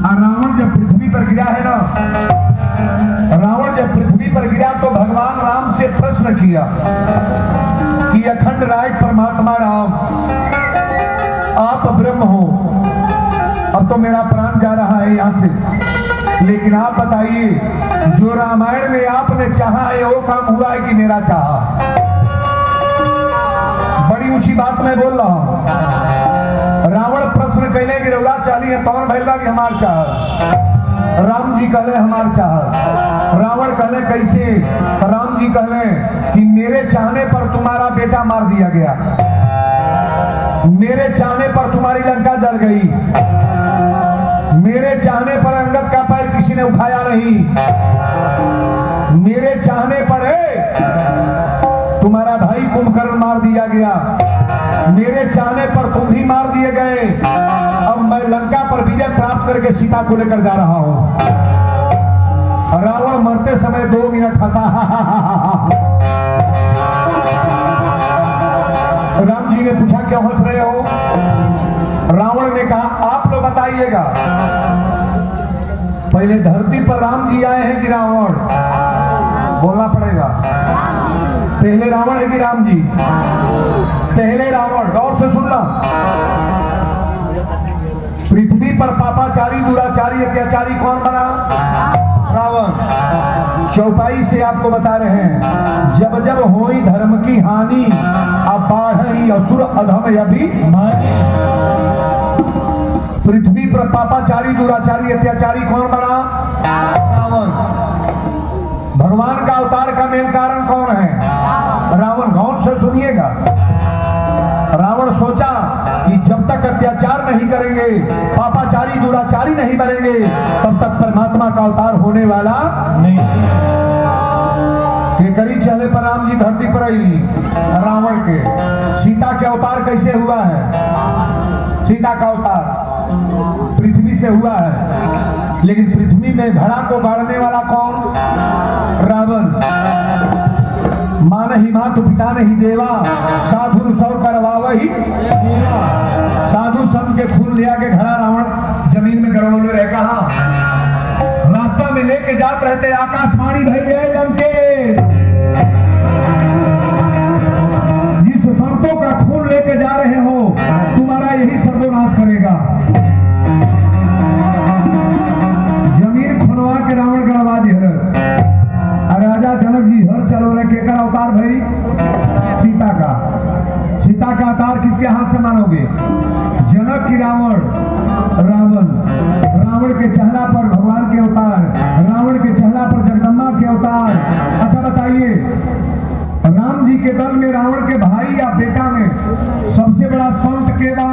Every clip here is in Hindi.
और रावण जब पृथ्वी पर गिरा है ना, रावण जब पृथ्वी पर गिरा तो भगवान राम से प्रश्न किया कि अखंड राय परमात्मा राम, आप ब्रह्म हो, अब तो मेरा प्राण जा रहा है यहाँ से, लेकिन आप बताइए जो रामायण में आपने चाहा है वो काम हुआ है कि मेरा चाहा? बड़ी ऊंची बात मैं बोल रहा हूं। रावण प्रश्न कहले कि रउरा चाली है तौन भैलवा कि हमार चाह। राम जी कहले हमार चाह। रावण कहले कैसे? राम जी कहले कि मेरे चाहने पर तुम्हारा बेटा मार दिया गया, मेरे चाहने पर तुम्हारी लंका जल गई, मेरे चाहने पर अंगद का पैर किसी ने उठाया नहीं, मेरे चाहने पर तुम्हारा भाई कुंभकर्ण मार दिया गया, मेरे चाहने पर तुम भी मार दिए गए। अब मैं लंका पर विजय प्राप्त करके सीता को लेकर जा रहा हूं। रावण मरते समय 2 मिनट हंसा। राम जी ने पूछा क्यों हंस रहे हो? रावण ने कहा आप लोग बताइएगा, पहले धरती पर राम जी आए हैं कि रावण? बोलना पड़ेगा, पहले रावण है कि राम जी? पहले रावण। गौर से सुनना, पृथ्वी पर पापाचारी दुराचारी अत्याचारी कौन बना? रावण। चौपाई से आपको बता रहे हैं, जब जब होई धर्म की हानि, अब बाढ़ असुर अधम अभिमानी। पृथ्वी पर पापाचारी दुराचारी अत्याचारी कौन बना? रावण। भगवान का अवतार का मेन कारण कौन है? रावण। गौर से सुनिएगा, रावण सोचा कि जब तक अत्याचार नहीं करेंगे, पापाचारी दुराचारी नहीं बनेंगे, तब तक परमात्मा का अवतार होने वाला नहीं। केकरी चले पर राम जी धरती पर आई रावण के। सीता के अवतार कैसे हुआ है? सीता का अवतार पृथ्वी से हुआ है, लेकिन पृथ्वी में घड़ा को गाड़ने वाला कौन? रावण। मां नहीं मातु पिता नहीं देवा, साधु सौ करवावही। साधु संत के फूल लिया के घड़ा रावण जमीन में गड़ोले रह। कहा रास्ता में लेके जाते रहते आकाशवाणी भेजे लंके, जिस संतों का खून लेके जा रहे हो तुम्हारा यही सर्वनाश करेगा। जमीन खुनवा के रावण गड़वा दिया। राजा जनक जी हर चलो रहे केकर अवतार भाई? सीता का। सीता का अवतार किसके हाथ से मानोगे? जनक की रावण। रावण। रावण के चेहरा पर भगवान के अवतार, रावण के चेहरा पर जगदम्बा के अवतार। अच्छा बताइए, राम जी के दल में रावण के भाई या बेटा में सबसे बड़ा संत के बा?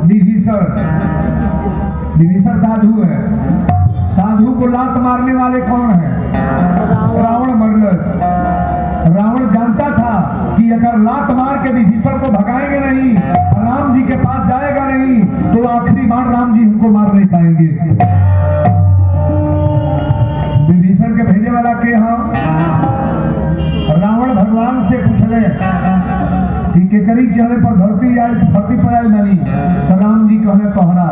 विभीषण। विभीषण साधु है। साधु को लात मारने वाले कौन है? रावण मरलस। रावण जानता था कि अगर लात मार के विभीषण को भगाएंगे नहीं, राम जी के पास जाएगा नहीं, तो आखिरी बार राम जी उनको मार नहीं पाएंगे। विभीषण के भेजे वाला के हम रावण भगवान से पूछले कि केकरी चले पर धरती पर आयल बनी, तो राम जी कहले तोहरा।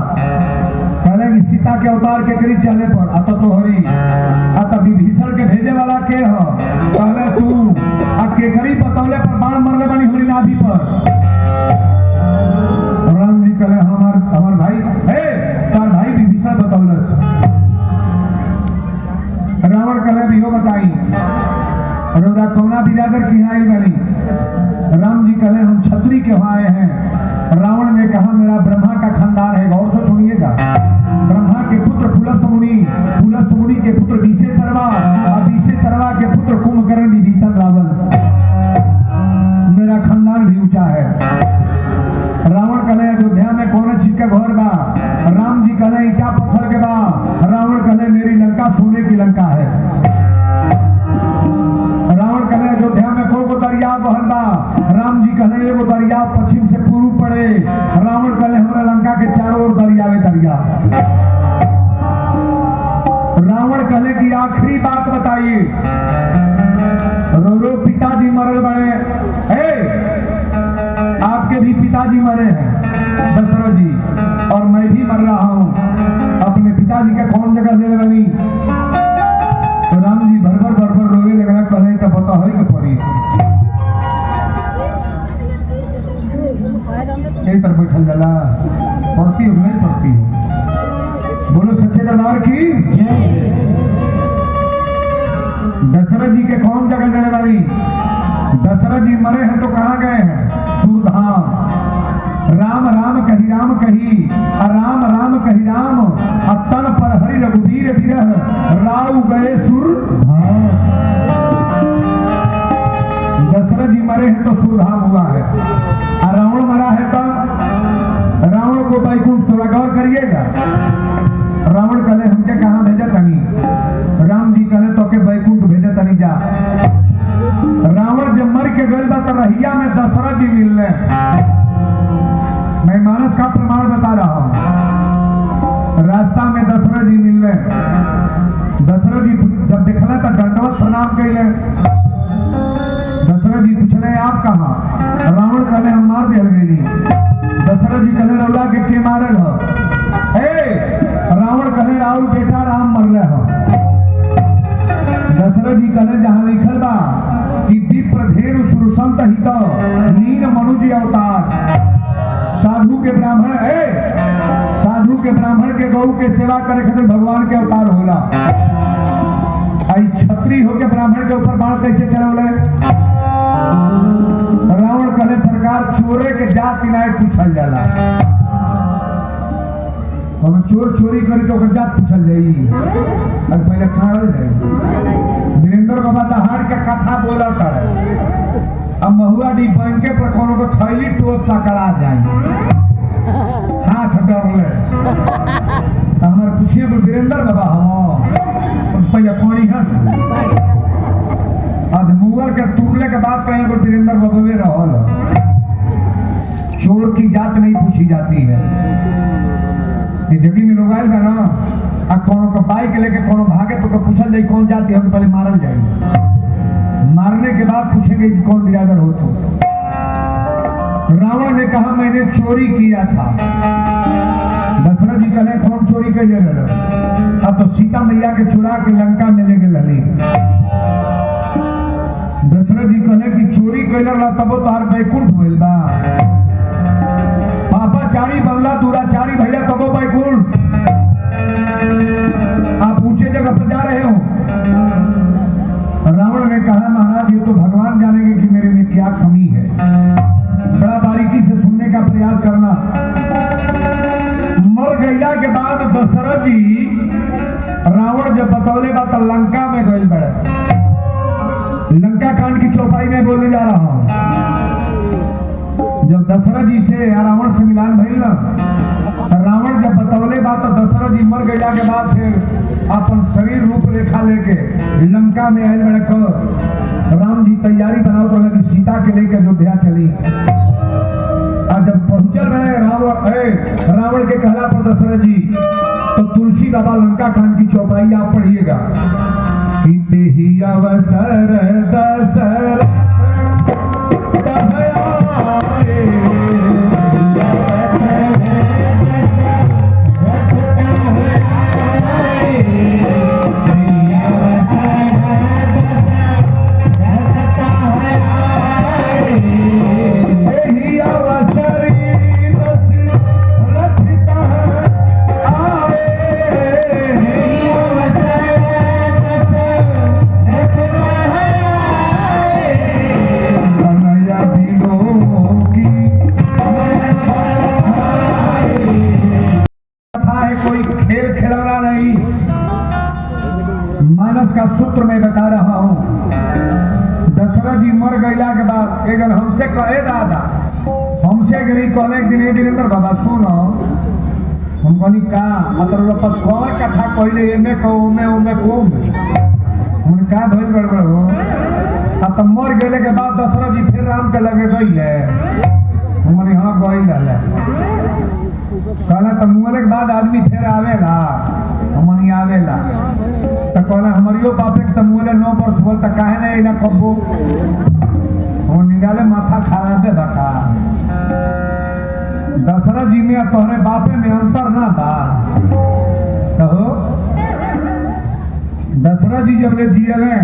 कहले कि सीता के अवतार केकरी चले पर अत तोहरी। अत विभीषण के भेजे वाला के हो? कहले तू। अब केकरी पतौले पर बाण मरले बनी हमारी नाभि पर। राम जी कहले हमार भाई तार भाई विभीषण बतौलस। रावण कहले भी हो बताई रौरा कौना बिरादर की आयल वाली? राम जी कहले हम छत्री के वहां आए हैं। रावण ने कहा मेरा ब्रह्मा का खानदान है। गौर से सुनिएगा, ब्रह्मा के पुत्र पुलस्त मुनि, पुलस्त मुनि के पुत्र बीसे सर्वा, और बीसे सर्वा के पुत्र कुंभकर्ण विभीषण रावण। मेरा खानदान भी ऊंचा है। रावण कहले अयोध्या में कौन चीज का घर बा? राम जी कहले ईटा पत्थर के बा। रावण कहले मेरी लंका सोने की लंका है। रावण कहले अयोध्या में को दरिया बहल बा? राम जी कहले एगो दरिया पश्चिम से पूर्व पड़े। रावण कहले हमरा लंका के चारों ओर दरिया में दरिया। रावण कहले कि आखिरी बात बताइए, रो पिताजी मरल बड़े, आपके भी पिताजी मरे हैं दशरथ जी, और मैं भी मर रहा हूं। पिताजी के कौन जगह देले बानी तो राम जी भर भर रोवे लगना करे तो पता है कि परी एक पर बैठल जाला पढ़ती हो नहीं पढ़ती बोलो सच्चे दरबार की दशरथ जी के कौन जगह देने वाली दशरथ जी मरे हैं तो कहाँ गए हैं सुरधाम राम राम कही राम राम कही राम तन पर हरि रघुवीर विरह राव गए सुरधाम दशरथ जी मरे हैं तो सुरधाम हुआ है और रावण मरा है तो रावण को बैकुंठ थोड़ा गौर करिएगा रावण कहले हमके कहाँ भेजा तनी राम जी कहले तो के बैकुंठ भेजा तनी जा रावण जब मर के गए बा तो रहिया में दशरथ जी मिलने मैं मानस का प्रमाण बता रहा हूँ रास्ता में दशरथ जी मिलने दशरथ जी जब देखला तो दंडवत प्रणाम कैले दशरथ जी पूछले आप कहाँ रावण कहले हम मार दिया गई दशरथ जी कहले रौला के मारल हो रावण कहले राहुल बेटा राम मर रहे हो दशरथ जी कहले जहां लिखल बा कि विप्र धेनु सुरसंत हित नीन मनुज अवतार साधु के ब्राह्मण के गौ के सेवा करे खातिर भगवान के अवतार होला आई छत्री होके ब्राह्मण के ऊपर बाण कैसे चलौले रावण कहले सरकार चोरे के जात किनाए पूछल जाला अब चोर चोरी करी तो ओकर जात पूछल जाई अब पहले खाड़ल जाई वीरेंद्र बाबा दहाड़ के कथा बोला था अब महुआ डी बैंक पर कोनो को थैली टोप पकड़ा जाए हाथ डरले तो हमारे पूछिए वीरेंद्र बाबा हम पहले पानी हंस अधमुअर के तुरले के बाद कहीं पर वीरेंद्र बाबा वे रहल चोर की जात नहीं पूछी जाती है ये जगह में लोग आयल ना आ कोनो का बाइक लेके कोनो भागे तो पूछल जाए कौन जाती है पहले मारल जाए मारने के बाद पूछेंगे कि कौन बिरादर हो तो रावण ने कहा मैंने चोरी किया था दशरथ जी कहले कौन चोरी कर ले रहे अब तो सीता मैया के चुरा के लंका में ले गए दशरथ जी कहले कि चोरी कैले रहा तब तोहार बैकुंठ भइल बा पापाचारी बनला दुराचारी भैया तबो बैकुंठ आप ऊंचे जगह पर जा रहे हो रावण ने कहा महाराज ये तो भगवान जानेंगे कि मेरे में क्या कमी है बड़ा बारीकी से सुनने का प्रयास करना मर गया के बाद दशरथ जी रावण जब बतौले बात लंका में गए बड़े लंका कांड की चौपाई में बोलने जा रहा हूं जब दशरथ जी से रावण से मिलान भइल ना रावण जब बतौले बात तो दशरथ जी मर गया के बाद फिर अपन शरीर रूपरेखा लेके लंका में आयल बड़े को राम जी तैयारी बनाओ तो लगी सीता के लेके अयोध्या चली और जब पहुंचल बड़े रावण के कहला पर दशरथ जी तो तुलसी बाबा लंका कांड की चौपाई आप पढ़िएगा ही अवसर दशरथ का सूत्र मैं बता रहा हूं दशरथ जी मर गईला के बाद अगर हमसे कहे दादा हमसे गरी कहले दिन वीरेंद्र बाबा सुनो हम कहनी का मतलब पतवार कथा कहले एमे को ओमे को हम का भइल गड़बड़ हो अब तो मर गेले के बाद दशरथ जी फिर राम के लगे गईले हमने हां गईल है कहला तो मुंगले के बाद आदमी फिर आवेला हमनी आवेला तो कहला हमरियो बापे के मुंगले 9 वर्ष बोल त काहे नहीं ना कब्बो हम निकाले माथा खराब है बका दशरथ जी में तोहरे बापे में अंतर ना बा तो हो जी जब ले जिए हैं,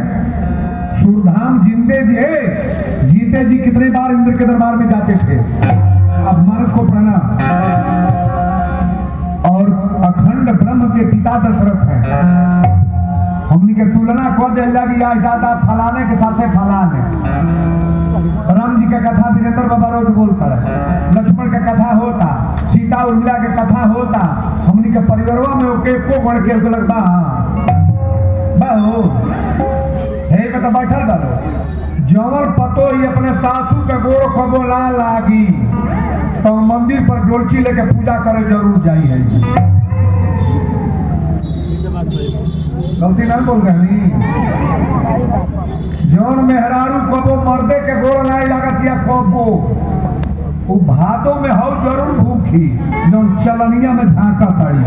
सूरधाम जिंदे जीते जी कितने बार इंद्र के दरबार में जाते थे। अब महाराज को पढ़ना। और अखंड ब्रह्म के पिता दशरथ हैं। हमनी के तुलना को दे लगी आज दादा फलाने के साथे फलाने। राम जी का कथा वीरेंद्र बाबा रोज बोलता है, लक्ष्मण का कथा होता, सीता उर्मिला के कथा होता, हमनी के परिवारों में ओके को गण के लगता बाहो हे में तो बैठल बालो जवर पतो ही अपने सासू के गोड़ खबो ला लागी तो मंदिर पर डोलची लेके पूजा करे जरूर जाई है। गलती ना बोल रही। जौन मेहरारू कबो मर्दे के गोड़ लाई लागत या कबो वो भादों में हो जरूर भूखी जौन चलनिया में झांका ताड़ी।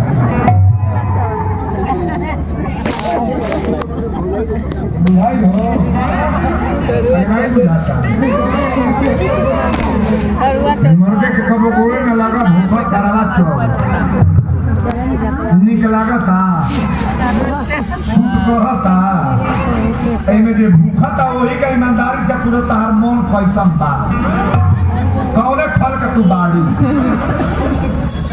बुझाई हो नहीं बुझाता। मर्दे के कबो गोड़े न लगा भूखा करावा चौक निक लागता सूट करता एमे जे भूखा था वही का ईमानदारी से पूछो तार मन कैसन बा कौने खल के तू बाड़ी।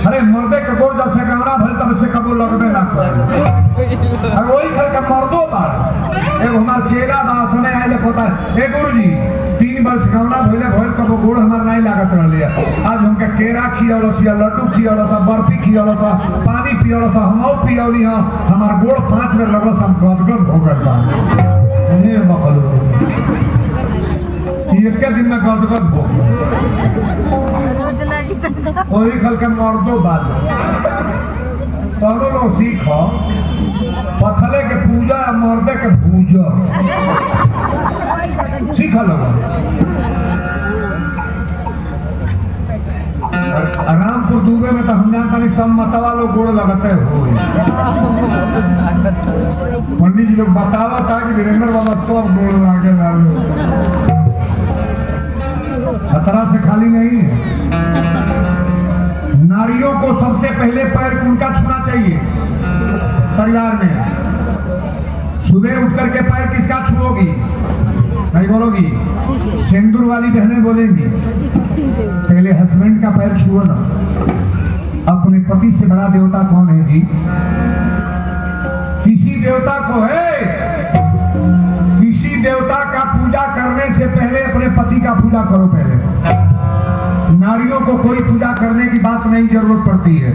अरे मर्दे के गोड़ जब से गहरा भल तब से कबो लगबे ना कर और वही खल के मर्दो बाड़। एगो हमार चेला बा समय आइले पता ए गुरुजी 3 वर्ष गहरा भइले भइल कबो गोड़ हमार नहीं लागत रहले। आज हमके केरा खियावलस या लड्डू खियावलस बर्फी खियावलस पानी पियावलस हमहु पियौली हां हमार गोड़ 5 बेर लगलस हम गदगद हो गइल बा। ये मखलू एक दिन में गदगद हो वही खल के मर्दो बाल तनो लो सीख पथले के पूजा मर्दे के पूजा सीख लो। रामपुर दूबे में तो हम जानता नहीं सब मतवा लोग गोड़ लगते हो। पंडित जी लोग बतावा था कि वीरेंद्र बाबा सब गोड़ लागे लालो खतरा से खाली नहीं है। नारियों को सबसे पहले पैर उनका छूना चाहिए परिवार में। सुबह उठ करके पैर किसका छुओगी नहीं बोलोगी। सिंदूर वाली बहनें बोलेंगी पहले हस्बैंड का पैर छुओ ना। अपने पति से बड़ा देवता कौन है जी? किसी देवता को है किसी देवता का पूजा करने से पहले अपने पति का पूजा करो। पहले नारियों को कोई पूजा करने की बात नहीं जरूरत पड़ती है।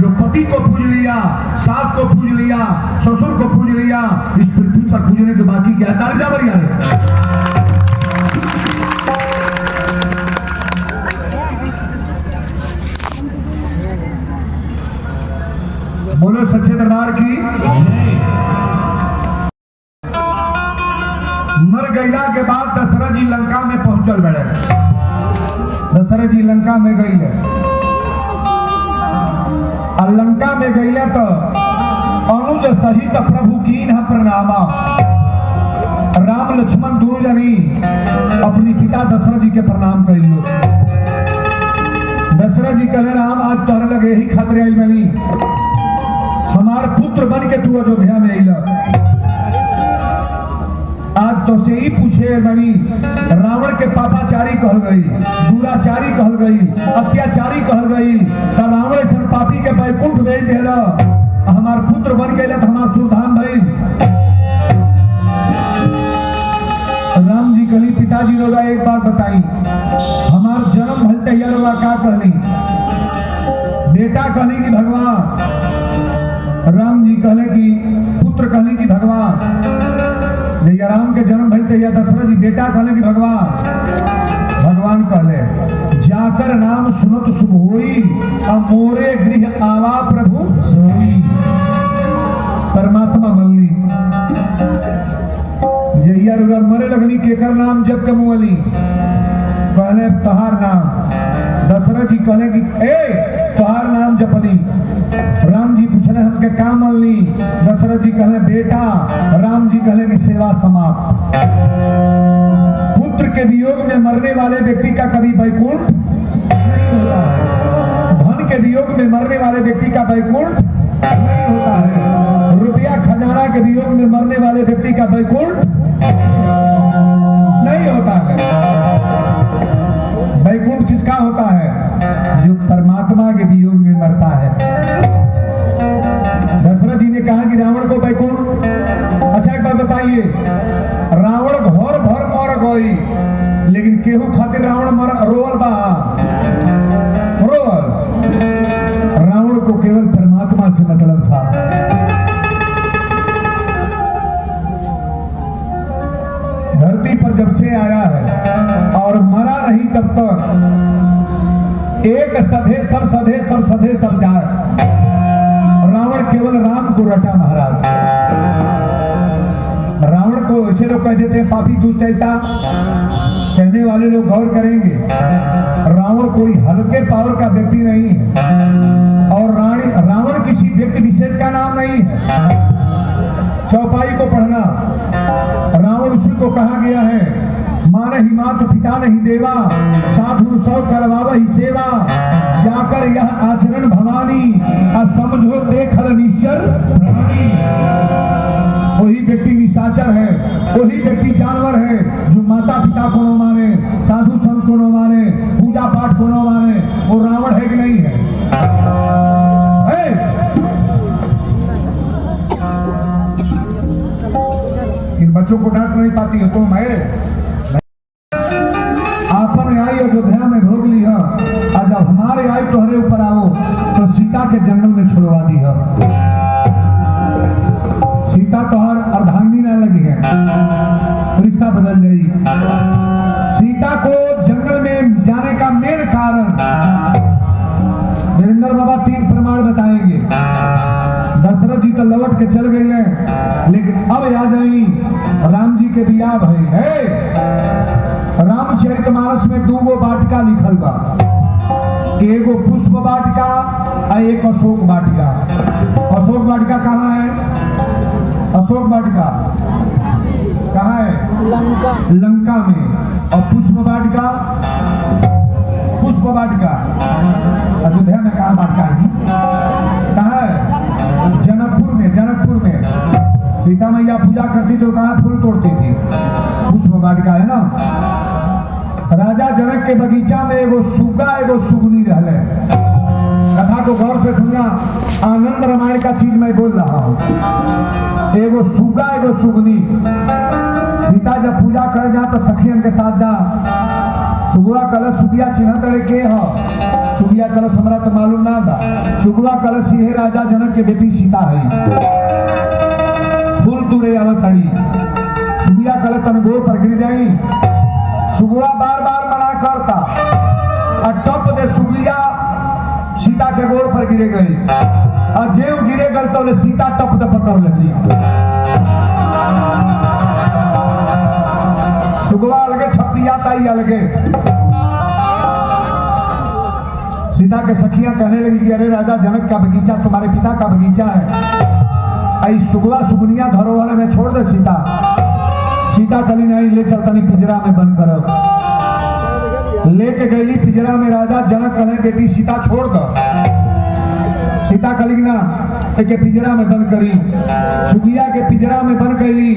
जो पति को पूज लिया सास को पूज लिया ससुर को पूज लिया इस पृथ्वी पर पूजने के बाकी क्या है? दारिद्र बढ़िया है। बोलो सच्चे दरबार की। मर गईला के बाद दशरथ जी लंका में पहुंचल बड़े। दशरथ जी लंका में गई है और लंका में गईले तो अनुज सहित प्रभु कीन प्रणामा। राम लक्ष्मण दोनों जनी अपनी पिता दशरथ जी के प्रणाम कर लो। दशरथ जी कहे राम आज तोहर लगे ही खातिर आइल बनी हमार पुत्र बन के तू अयोध्या में आइल। आज तो से ही पूछे बनी रावण के पापाचारी कहल गई दुराचारी कहल गई अत्याचारी कहल गई तो रावण ऐसा पापी के बैकुंठ भेज दिला हमार पुत्र बन गए तो हमार सुरधाम भाई। राम जी कहली पिताजी लोग एक बात बताई हमार जन्म भल तैयार होगा का कहली बेटा कहली कि भगवान। राम जी कहले कि पुत्र कहली कि भगवान। जैया राम के जन्म भइल तैया दशरथ जी बेटा कहले कि भगवान। भगवान कहले जाकर नाम सुनत शुभ होई मोरे गृह आवा प्रभु सोई। परमात्मा मल्ली जैया रुरा मरे लगनी केकर नाम जब के मुअली कहले तहार नाम। दशरथ जी कहले कि ए तहार नाम जपली। राम जी पूछले हमके का मल्ली। दशरथ जी कहले बेटा। राम जी कहले कि सेवा समाप्त। पुत्र के वियोग में मरने वाले व्यक्ति का कभी वैकुंठ नहीं होता है। धन के वियोग में मरने वाले व्यक्ति का वैकुंठ नहीं होता है। रुपया खजाना के वियोग में मरने वाले व्यक्ति का वैकुंठ नहीं होता है। वैकुंठ किसका होता है? जो परमात्मा के वियोग में मरता है। दशरथ जी ने कहा कि रावण को वैकुंठ। अच्छा एक बात बताइए, रावण घोर भर मर गई, लेकिन केहू खातिर रावण मर रोवल बा रोवल। रावण को केवल परमात्मा से मतलब था। धरती पर जब से आया है और मरा नहीं तब तक एक सधे सब सधे सब सधे सब जाए। रावण केवल राम को रटा महाराज। रावण को ऐसे लोग कह देते हैं पापी दुष्ट ऐसा, कहने वाले लोग गौर करेंगे, रावण कोई हल्के पावर का व्यक्ति नहीं है और रावण किसी व्यक्ति विशेष का नाम नहीं है। चौपाई को पढ़ना, रावण उसी को कहा गया है, मान ही मातु पिता नहीं देवा, साधु सौ करवाव ही सेवा, जाकर यह आचरण भवानी, समझो देखल निश्चर प्राणी। वही व्यक्ति निशाचर है, वही व्यक्ति जानवर है जो माता पिता को न माने, साधु संत को न माने, पूजा पाठ को न माने। वो रावण है कि नहीं है? इन बच्चों को डांट नहीं पाती है तुम है। आपने आई अयोध्या में भोग ली है, और जब हमारे आई तोहरे ऊपर आओ तो सीता के जंगल में छुड़वा दी है। सीता तोहर अर्धांगिनी ना लगी है, रिश्ता बदल गई। सीता को जंगल में जाने का मेन कारण वीरेंद्र बाबा 3 प्रमाण बताएंगे। दशरथ जी तो लौट के चल गए हैं, लेकिन अब याद आई राम जी के बियाह भइल है। रामचरितमानस में 2 वाटिका लिखल बा, एगो पुष्प वाटिका और एक अशोक वाटिका। अशोक वाटिका कहाँ है? अशोक वाटिका कहाँ है? लंका में। और पुष्प वाटिका अयोध्या में कहाँ वाटिका है? कहाँ है? जनकपुर में। जनकपुर में सीता मैया पूजा करती तो कहाँ फूल तोड़ती थी? पुष्प वाटिका है ना। राजा जनक के बगीचा में एगो सुग्गा एगो सुगनी रहले। कथा को गौर से सुनना, आनंद रामायण का चीज मैं बोल रहा हूँ। एगो सुग्गा एगो सुगनी। सीता जब पूजा कर जा तो सखियन के साथ जा। सुगुआ कलश सुगिया चिन्ह तड़े के हो, सुगिया कलश हमरा तो मालूम ना बा। सुगुआ कलश ये राजा जनक के बेटी सीता है। फूल तुरे आवत तड़ी, सुगिया कलश तन गोड़ पर गिर जाई। सुगुआ बार बार मना करता और टप दे सुगिया सीता के गोड़ पर गिरे गई। और जेव गिरे गल तो सीता टप दे पकड़ लगी। सुगुआ अलगे छपतिया ताई अलगे। सीता के सखियां कहने लगी कि अरे राजा जनक का बगीचा तुम्हारे पिता का बगीचा है, आई सुगुआ सुगनिया धरोहर में छोड़ दे सीता। सीता कली नहीं, ले चलता नहीं पिंजरा में बंद करो। लेके गई पिंजरा में। राजा जनक कहे बेटी सीता छोड़ दो। सीता कली ना एक पिंजरा में बंद करी, सुगिया के पिंजरा में बंद गई।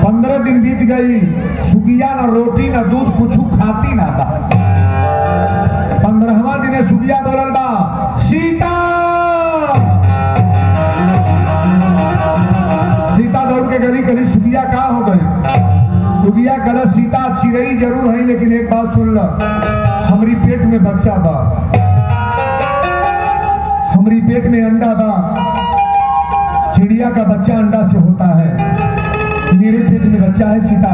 15 दिन बीत गई, सुगिया ना रोटी ना दूध कुछ खाती ना था। 15वां दिन सुगिया बोलल बा, सीता। सीता दौड़ के गली गली, सुगिया कहाँ हो गई? सुगिया कल सीता चिड़ई जरूर है, लेकिन एक बात सुन लो, हमारी पेट में बच्चा बा, हमारी पेट में अंडा बा। चिड़िया का बच्चा अंडा से होता है, मेरे पेट में बच्चा है सीता।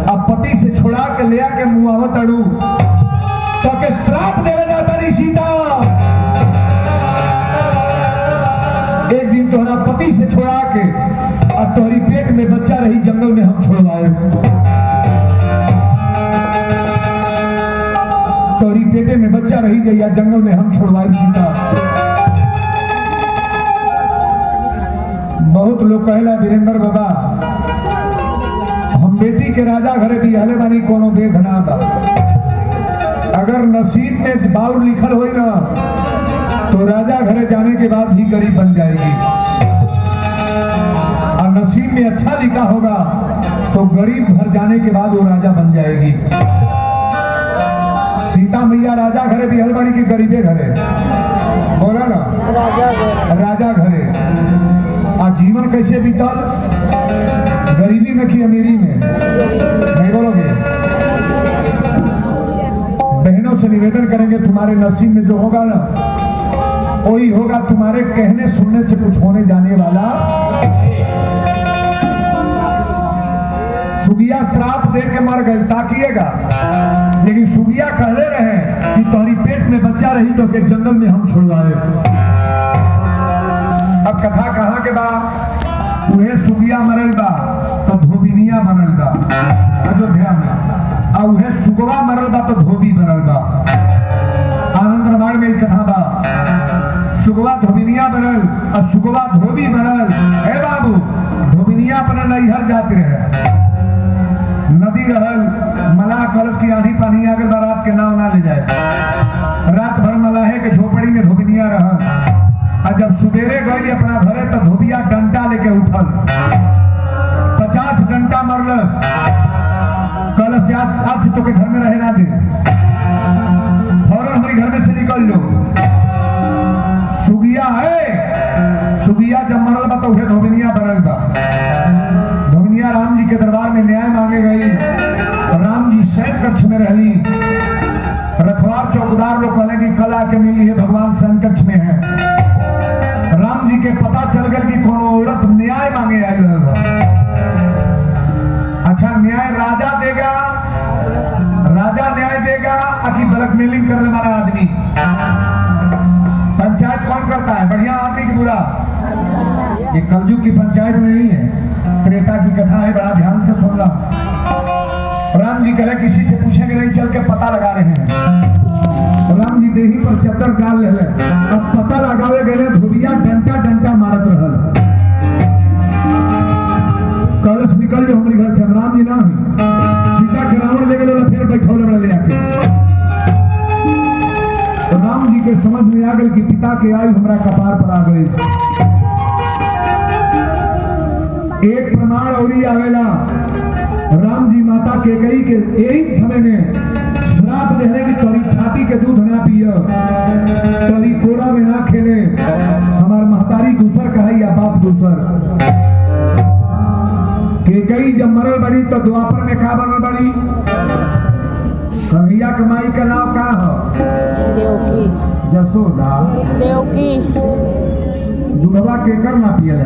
अब पति से छुड़ा के ले आके मुआवत अड़ू तो के श्राप देवे जाता नहीं सीता। एक दिन तोहरा पति से छुड़ा के और तोहरी पेट में बच्चा रही, जंगल में हम छुड़वाए। तोहरी पेटे में बच्चा रही जैया जंगल में हम छुड़वाए सीता। बहुत लोग कहला वीरेंद्र बाबा हम बेटी के राजा घरे बिहले बानी, कोनो भेद ना बा। अगर नसीब में बाउर लिखल होई ना तो राजा घरे जाने के बाद भी गरीब बन जाएगी। जिसमें अच्छा लिखा होगा तो गरीब भर जाने के बाद वो राजा बन जाएगी। सीता मैया राजा घरे बिहल बड़ी की गरीबे घरे, बोला ना राजा घरे। आज जीवन कैसे बीतल, गरीबी में कि अमीरी में, नहीं बोलोगे? बहनों से निवेदन करेंगे तुम्हारे नसीब में जो होगा ना वही होगा, तुम्हारे कहने सुनने से कुछ होने जाने वाला। सुगिया श्राप दे के मर गई ताकिएगा, लेकिन सुगिया कहले रहे कि तुम्हारी पेट में बच्चा रही तो के जंगल में हम छुड़वाए। अब कथा कहाँ के बा, उहे सुगिया मरल बा तो धोबिनिया बनल बा अयोध्या में, और उहे सुगवा मरल बा तो धोबी बनल बा। आनंद रामायण में कथा बा, सुगवा धोबिनिया बनल और सुगवा धोबी बनल। हे बाबू, धोबिनिया अपना नैहर जाते रहे, नदी रहल, मलाह कलश की आंधी पानी आ गई, बारात के नाव ना ले जाए। रात भर मलाहे के झोपड़ी में धोबिनिया रहल, और जब सुबेरे गई अपना घरे तो धोबिया डंटा लेके उठल, 50 डंटा मरलस। कलश आज से तो के घर में रहे ना दे, फौरन हमारे घर में से निकल लो। सुगिया है, सुगिया जब मरल बा तो धोबिनिया बनल बा। धोबिनिया राम जी के दरबार में न्याय मांगे गई, राम जी शयन कक्ष में रहली। रखवार चौकीदार लोग कहले कि कल आके मिली है, भगवान शयन कक्ष में है। राम जी के पता चल गया कि कौन औरत न्याय मांगे आई। अच्छा, न्याय राजा देगा, राजा न्याय देगा कि ब्लैकमेलिंग करने वाला आदमी? पंचायत कौन करता है, बढ़िया आदमी की बुरा? ये कलयुग की पंचायत नहीं है, त्रेता की कथा है, बड़ा ध्यान से सुनना। राम जी कहे किसी से पूछेंगे नहीं, चल के पता लगा रहे हैं। राम जी देही पर चद्दर डाल ले, अब पता लगावे गए, धोबिया डंटा डंटा मारत रहल। कलश निकल जो हमारे घर से, राम जी ना हुई, सीता के रावण ले गए, फिर बैठौले बड़ा ले आके। तो राम जी के समझ में आ गई कि पिता के आयु हमारा कपार पर आ गई। एक प्रमाण और आवेला, राम जी माता कैकेयी के यही समय में श्राप देने की, तोरी छाती के दूध ना पिय, तोरी कोरा में ना खेले, हमार महतारी दूसर कहे या बाप दूसर। कैकेयी जब मरल बड़ी तो द्वापर में का बनल बड़ी? कन्हैया कमाई का नाम का है? देवकी। जसोदा देवकी। दूधवा केकर ना पियल है?